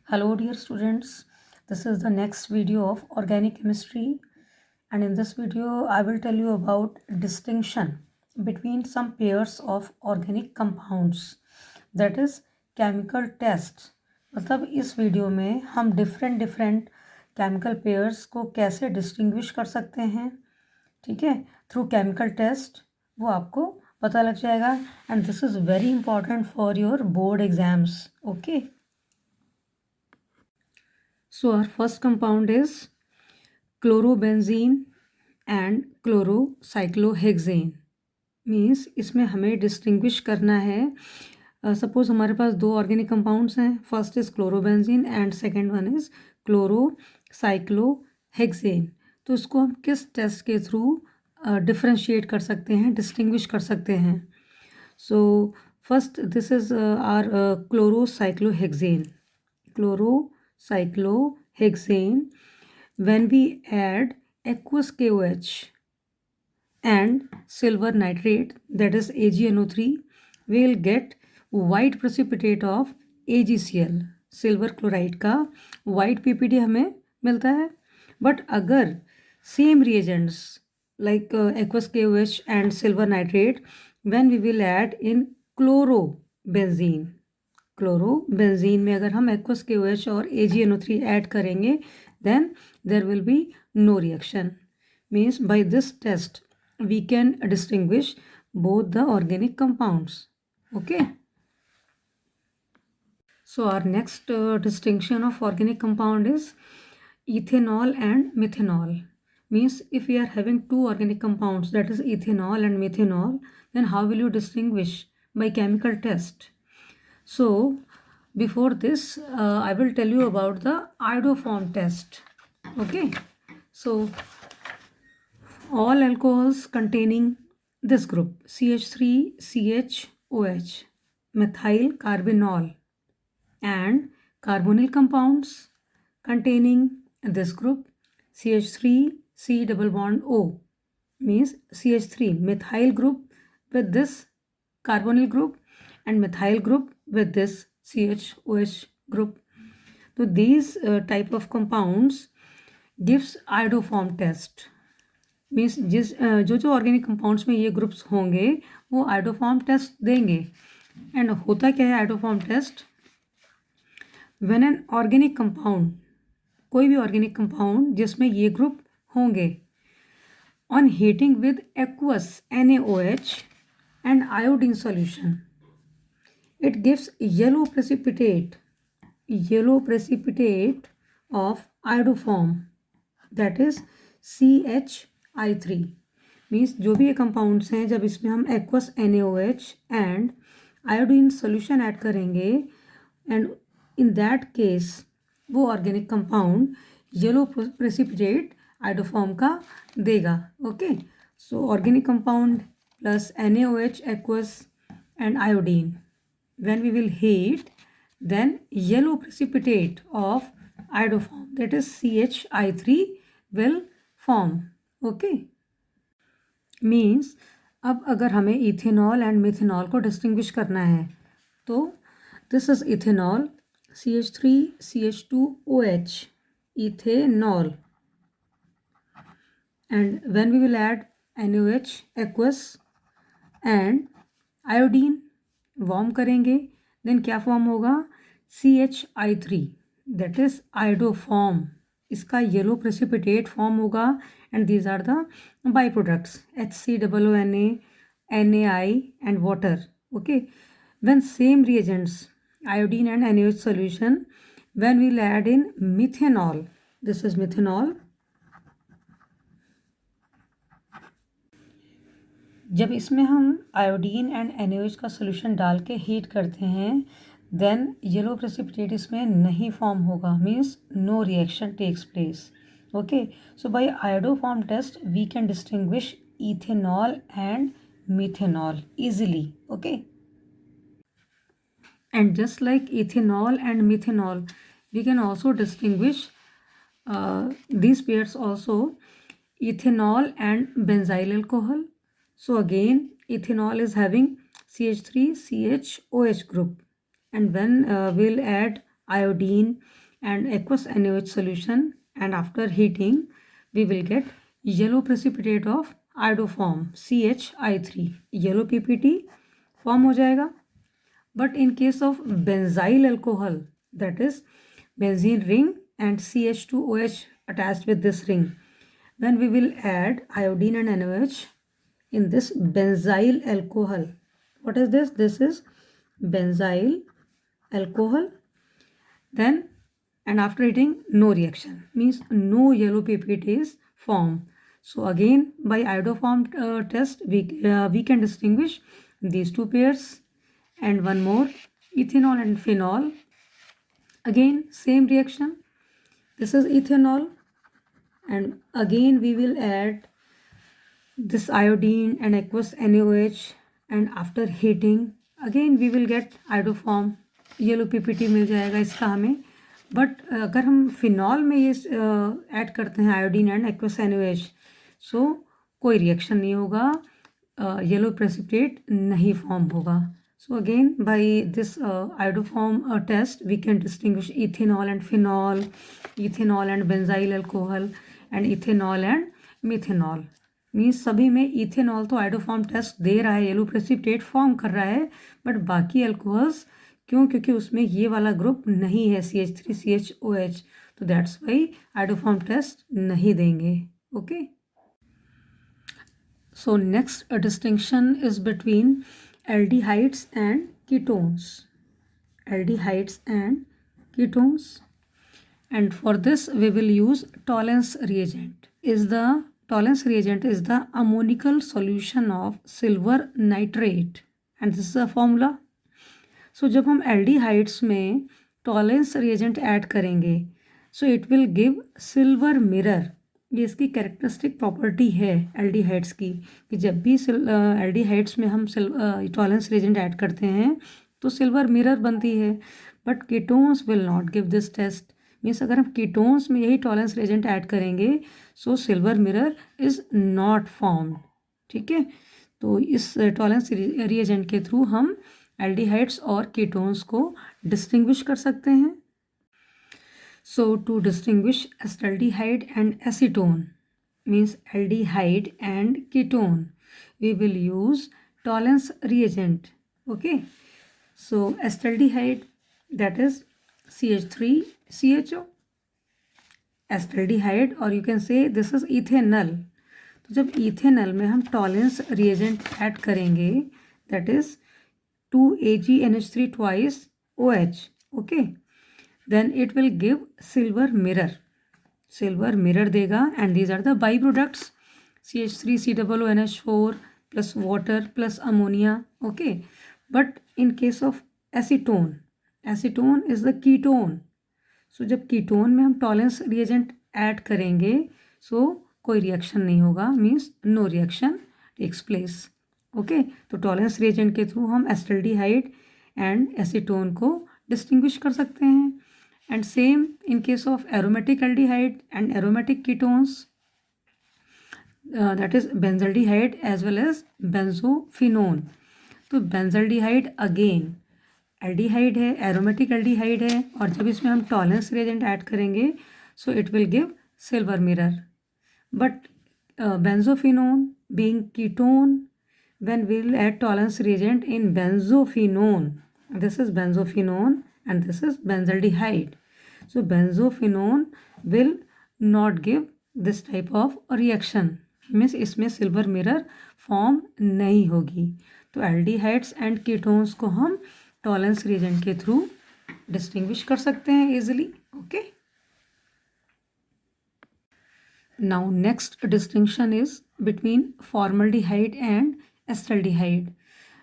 Hello dear students, this is the next video of organic chemistry, and in this video I will tell you about distinction between some pairs of organic compounds, that is chemical tests. मतलब इस video में हम different chemical pairs को कैसे distinguish कर सकते हैं, ठीक है, थ्रू केमिकल टेस्ट वो आपको पता लग जाएगा. And this is very important for your board exams. Okay, so our first compound is chlorobenzene and chlorocyclohexane. Means इसमें हमें डिस्टिंग्विश करना है. सपोज हमारे पास दो ऑर्गेनिक कंपाउंड्स हैं. First is chlorobenzene and second one is chlorocyclohexane. तो इसको हम किस टेस्ट के थ्रू डिफ्रेंशिएट कर सकते हैं, डिस्टिंग्विश कर सकते हैं. So first this is our chlorocyclohexane. Chlorocyclohexane, when we add aqueous KOH and silver nitrate, that is AgNO3, we will get white precipitate of AgCl. Silver chloride का white PPT हमें मिलता है. बट अगर same reagents like aqueous KOH and silver nitrate, when we will add in chlorobenzene में अगर हम aqueous KOH और AgNO3 add करेंगे, then there will be no reaction. Means by this test we can distinguish both the organic compounds. Okay, so our next distinction of organic compound is ethanol and methanol. Means if we are having two organic compounds, that is ethanol and methanol, then how will you distinguish? By chemical test. So before this I will tell you about the iodoform test. Okay, so all alcohols containing this group CH3CHOH, methyl carbinol, and carbonyl compounds containing this group CH3C double bond O, means CH3 methyl group with this carbonyl group and methyl group with this CHOH group. So these type of compounds gives iodoform test. Means जो organic compounds में ये groups होंगे वो iodoform test देंगे. And होता क्या है iodoform test? When an organic compound, कोई भी ऑर्गेनिक कंपाउंड जिसमें ये ग्रुप होंगे, on heating with aqueous NaOH and iodine solution, it gives yellow precipitate of iodoform, that is CHI3. Means जो भी ये कंपाउंड्स हैं, जब इसमें हम aqueous NaOH and iodine solution add करेंगे, एंड इन दैट केस वो organic compound yellow precipitate iodoform का देगा. Okay, so organic compound plus NaOH aqueous and iodine, when we will heat, then yellow precipitate of iodoform, that is CHI3, will form. Okay, means अब अगर हमें ethanol and methanol को distinguish करना है, तो this is ethanol CH3CH2OH, ethanol, and when we will add NaOH aqueous and iodine, warm करेंगे, then क्या form होगा? CHI3, that is iodoform. इसका येलो प्रेसिपिटेट फॉर्म होगा and these are the by products HCOONA, NaI and water. Okay, when same reagents iodine and NaOH solution, when we'll add in methanol, this is methanol, जब इसमें हम iodine and NaOH का solution डाल के heat करते हैं, then yellow precipitate इसमें नहीं फॉर्म होगा. Means no reaction takes place. Okay, so by iodoform test we can distinguish ethanol and methanol easily. Okay, and just like ethanol and methanol, we can also distinguish these pairs also, ethanol and benzyl alcohol. So again ethanol is having CH3CHOH group, and when we'll add iodine and aqueous NaOH solution, and after heating we will get yellow precipitate of iodoform CHI3, yellow PPT form हो जाएगा. But in case of benzyl alcohol, that is benzene ring and CH2OH attached with this ring, when we will add iodine and NaOH in this benzyl alcohol, what is this? This is benzyl alcohol. Then, and after heating, no reaction, means no yellow PPT is formed. So again, by iodoform test, we can distinguish these two pairs. And one more, ethanol and phenol. Again, same reaction. This is ethanol, and again we will add this iodine and aqueous NaOH, and after heating again we will get iodoform, yellow PPT मिल जाएगा इसका हमें. But अगर हम phenol में ये add करते हैं iodine and aqueous NaOH, सो कोई रिएक्शन नहीं होगा, येलो प्रेसिपिटेट नहीं फॉर्म होगा. So again, by this iodoform test, we can distinguish ethanol and phenol, ethanol and benzyl alcohol, and ethanol and methanol. Means सभी में इथेनॉल तो आइडोफॉर्म टेस्ट दे रहा है, येलो प्रेसिपिटेट फॉर्म कर रहा है, बट बाकी अल्कोहल्स क्यों? क्योंकि उसमें ये वाला ग्रुप नहीं है CH3CHOH, तो दैट्स वाई आइडोफॉर्म टेस्ट नहीं देंगे. Okay. So next distinction is between aldehydes and ketones. Aldehydes and ketones, and for this we will use Tollens reagent. Tollens reagent is the ammonical solution of silver nitrate, and this is a formula. So जब हम aldehydes में Tollens reagent add करेंगे, so it will give silver mirror. ये इसकी characteristic property है aldehydes की, कि जब भी एल्डिहाइड्स में हम टॉलरेंस रिएजेंट ऐड करते हैं तो सिल्वर मिरर बनती है. But ketones will not give this test. Means अगर हम कीटोन्स में यही टॉलरेंस रिएजेंट ऐड करेंगे, so silver mirror is not formed. ठीक है. तो इस टॉलरेंस रिएजेंट के थ्रू हम एल्डिहाइड्स और कीटोन्स को डिस्टिंग्विश कर सकते हैं. So to distinguish acetaldehyde and acetone, means aldehyde and ketone, we will use Tollens reagent. Okay. So acetaldehyde, that is CH3CHO. Acetaldehyde, or you can say this is ethanol. तो जब ethanol में हम Tollens reagent add करेंगे, that is 2AgNH3 twice OH. Okay. Then it will give silver mirror देगा, and these are the byproducts, CH3COONH4 plus water plus ammonia. Okay. But in case of acetone is the ketone. So जब ketone में हम Tollens reagent add करेंगे, so कोई reaction नहीं होगा, means no reaction takes place. Okay. तो Tollens reagent के through हम acetaldehyde एंड एसीटोन को डिस्टिंग्विश कर सकते हैं. And same in case of aromatic aldehyde and aromatic ketones, that is benzaldehyde as well as benzophenone. तो benzaldehyde again aldehyde है, aromatic aldehyde है, और जब इसमें हम Tollens reagent ऐड करेंगे, so it will give silver mirror. But benzophenone being ketone, when we will add Tollens reagent in benzophenone, this is benzophenone and this is benzaldehyde. So benzophenone will not give this type of reaction, means इसमें silver mirror form नहीं होगी. तो aldehydes and ketones को हम Tollens reagent के through distinguish कर सकते हैं easily. Okay. Now next distinction is between formaldehyde and acetaldehyde.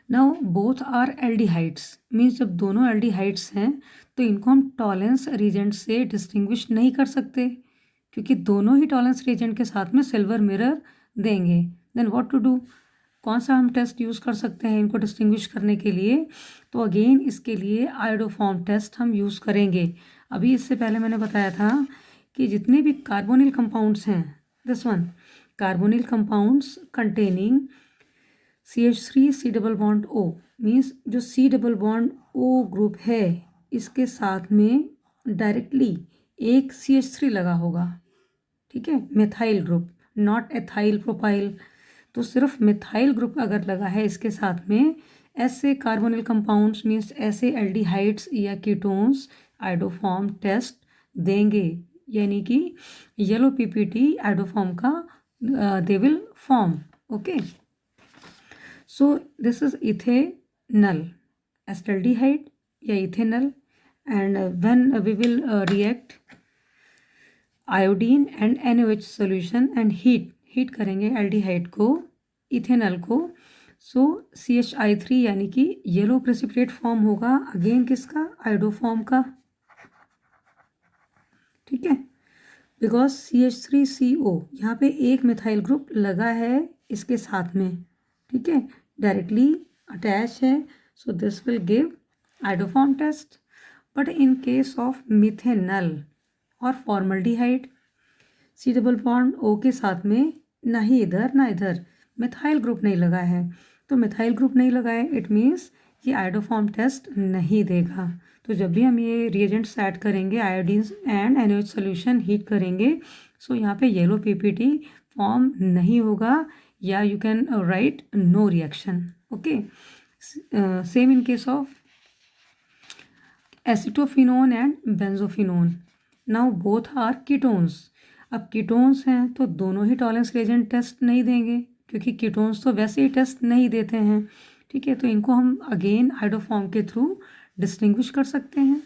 Now both are aldehydes, means जब दोनों aldehydes हैं तो इनको हम Tollens reagent से डिस्टिंग्विश नहीं कर सकते, क्योंकि दोनों ही Tollens reagent के साथ में सिल्वर मिरर देंगे. Then what to do? कौन सा हम टेस्ट यूज़ कर सकते हैं इनको डिस्टिंग्विश करने के लिए? तो अगेन इसके लिए आयोडोफॉर्म टेस्ट हम यूज़ करेंगे. अभी इससे पहले मैंने बताया था कि जितने भी कार्बोनिल कंपाउंड्स हैं, this one, carbonyl compounds containing CH3 C double bond O, means जो C double bond O group है, इसके साथ में डायरेक्टली एक CH3 लगा होगा, ठीक है, methyl group, not ethyl propyl. तो सिर्फ मिथाइल ग्रुप अगर लगा है इसके साथ में, ऐसे कार्बोनिल कंपाउंड्स मीन्स ऐसे एल्डिहाइड्स या कीटोन्स आइडोफॉर्म टेस्ट देंगे, यानी कि येलो पीपीटी आइडोफॉर्म का they will form. Okay, so this is ethanal acetaldehyde या ethanal, and when we will react iodine and NaOH solution and heat करेंगे aldehyde को, ethanal को, सो CH3 यानी कि येलो प्रेसिपिटेट फॉर्म होगा, again किसका, iodoform का, ठीक है, बिकॉज CH3CO यहाँ पे एक मिथाइल ग्रुप लगा है इसके साथ में, ठीक है, डायरेक्टली अटैच है, so this will give iodoform test. But in case of methanal और formaldehyde, C double bond O के साथ में ना ही इधर ना इधर मिथाइल ग्रुप नहीं लगा है, तो मिथाइल ग्रुप नहीं लगा है, इट मीन्स ये आयोडोफॉर्म टेस्ट नहीं देगा। तो जब भी हम ये रिएजेंट्स ऐड करेंगे, iodine and NaOH solution heat करेंगे, सो यहाँ पे येलो PPT फॉर्म नहीं होगा, या you can write no reaction. Okay, same in case of acetophenone and benzophenone, now both are ketones. अब कीटोन्स हैं तो दोनों ही टॉलेंस रिएजेंट टेस्ट नहीं देंगे, क्योंकि कीटोन्स तो वैसे ही टेस्ट नहीं देते हैं, ठीक है, तो इनको हम अगेन आइडोफॉर्म के थ्रू डिस्टिंग्विश कर सकते हैं।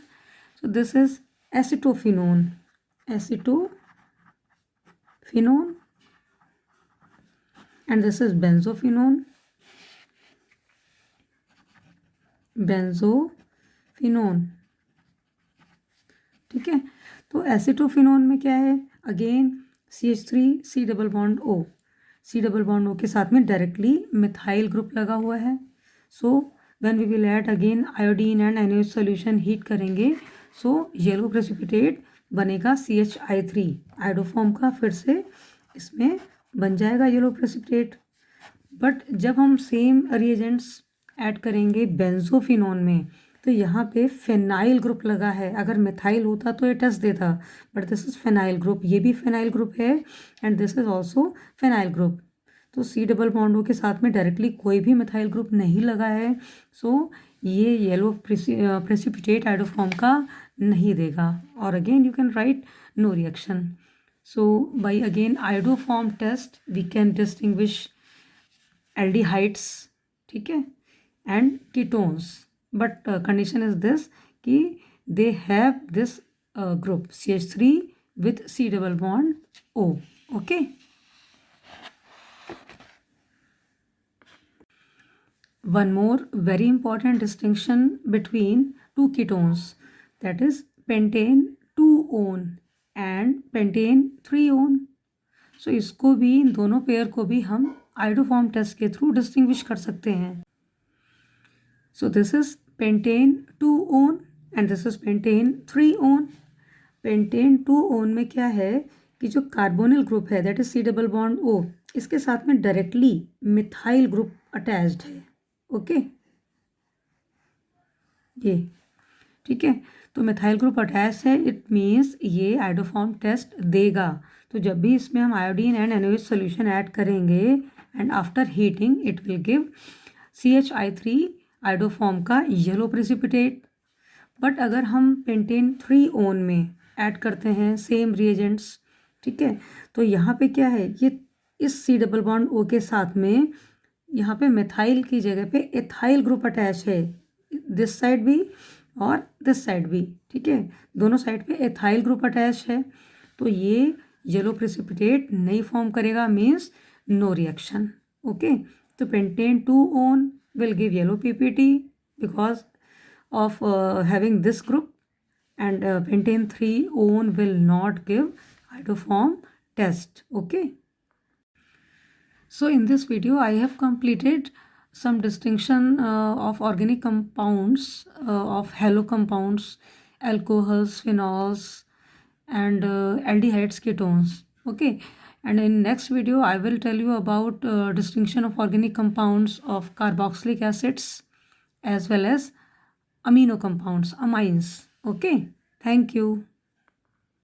सो this is acetophenone and this is benzophenone, ठीक है। तो एसिटोफिनोन में क्या है, again CH3 C double bond O के साथ में डायरेक्टली मिथाइल ग्रुप लगा हुआ है, so when we will add again iodine and NaOH solution heat करेंगे, सो येलो प्रेसिपिटेट बनेगा CH3 आयोडोफॉर्म का, फिर से इसमें बन जाएगा येलो प्रेसिपिटेट। बट जब हम सेम रिएजेंट्स ऐड करेंगे बेंजोफिनोन में, तो यहाँ पे फेनाइल ग्रुप लगा है, अगर मिथाइल होता तो ये टेस्ट देता, but this is phenyl group, ये भी फेनाइल ग्रुप है and this is also phenyl group. तो C डबल बॉन्ड O के साथ में डायरेक्टली कोई भी मिथाइल ग्रुप नहीं लगा है, सो ये येलो प्रेसिपिटेट आइडोफॉर्म का नहीं देगा, और again you can write no reaction. So by again iodoform test we can distinguish aldehydes, ठीक है, and ketones, but condition is this कि they have this group CH3 with C double bond O. Okay, one more very important distinction between two ketones, that is pentane 2-on and pentane 3-on. सो इसको भी, इन दोनों pair को भी हम iodoform test के through distinguish कर सकते हैं। सो this is pentane 2-on and this is pentane 3-on। Pentane 2-on में क्या है कि जो कार्बोनिल ग्रुप है that is C double bond O, इसके साथ में डायरेक्टली मिथाइल ग्रुप अटैच्ड है। ओके, ये ठीक है, तो मिथाइल ग्रुप अटैच है, इट मीन्स ये आइडोफॉर्म टेस्ट देगा। तो जब भी इसमें हम iodine and NaOH solution add करेंगे and after heating it will give CH3 iodoform का येलो प्रेसिपिटेट। बट अगर हम पेंटेन 3-on में ऐड करते हैं सेम रिएजेंट्स, ठीक है, तो यहाँ पे क्या है, ये इस C डबल बॉन्ड O के साथ में यहाँ पे मिथाइल की जगह पे एथाइल ग्रुप अटैच है, दिस साइड भी और दिस साइड भी, ठीक है, दोनों साइड पे एथाइल ग्रुप अटैच है, तो ये येलो प्रेसिपिटेट नहीं फॉर्म करेगा, मीन्स नो रिएक्शन। ओके, तो pentane 2-on will give yellow PPT because of having this group, and pentane 3-on will not give idoform test. Okay, so in this video I have completed some distinction of organic compounds, of halo compounds, alcohols, phenols, and aldehydes, ketones. Okay, and in next video I will tell you about distinction of organic compounds of carboxylic acids as well as amino compounds, amines. Okay, thank you.